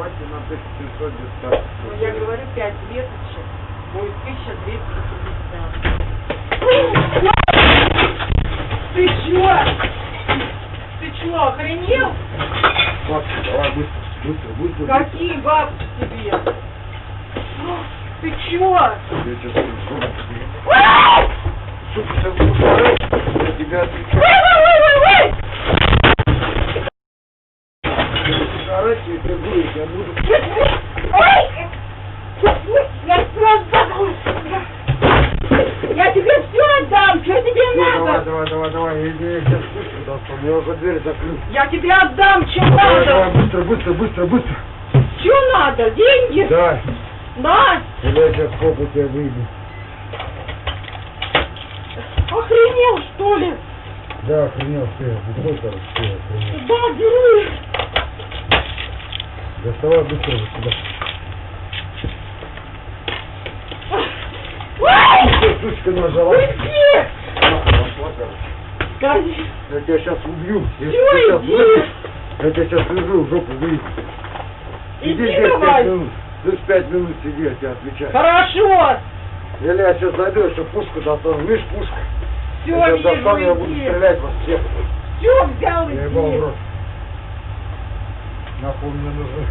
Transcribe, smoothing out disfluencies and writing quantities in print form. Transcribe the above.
Давайте на 1700 дистанцию. Ну, я говорю, 5 веточек будет 1250. Ты чё? Ты чё, охренел? Бабки, давай быстро, быстро, быстро. Какие бабки тебе? Ты чё? Я сейчас сука, сейчас буду орать, я тебя отвечаю. Орать, я тебя буду, я буду. Я тебе все отдам, что тебе надо? Давай, я сейчас быстро достал, я уже дверь закрыл. Я тебе отдам, что Давай, надо. быстро. Что надо? Деньги? Да, Да. я сейчас попу тебя выйду. Охренел, что ли? Да, охренел, все, выходи, короче, все, охренел. Да, беру. Доставай быстро вот сюда. Сучка нажала. Уйди! Скажи. Я тебя сейчас убью. Всё, иди. Я тебя сейчас свяжу, в жопу выйду. Иди Сиди здесь давай. 5 минут. Здесь 5 минут сиди, я тебе отвечаю. Хорошо. Или я сейчас зайду, еще пушку достану. Видишь, пушка? Все, Я сейчас достану, я буду иди. стрелять вас всех. Все взял, Я ебал в иди. рот. Нахуй мне нужны.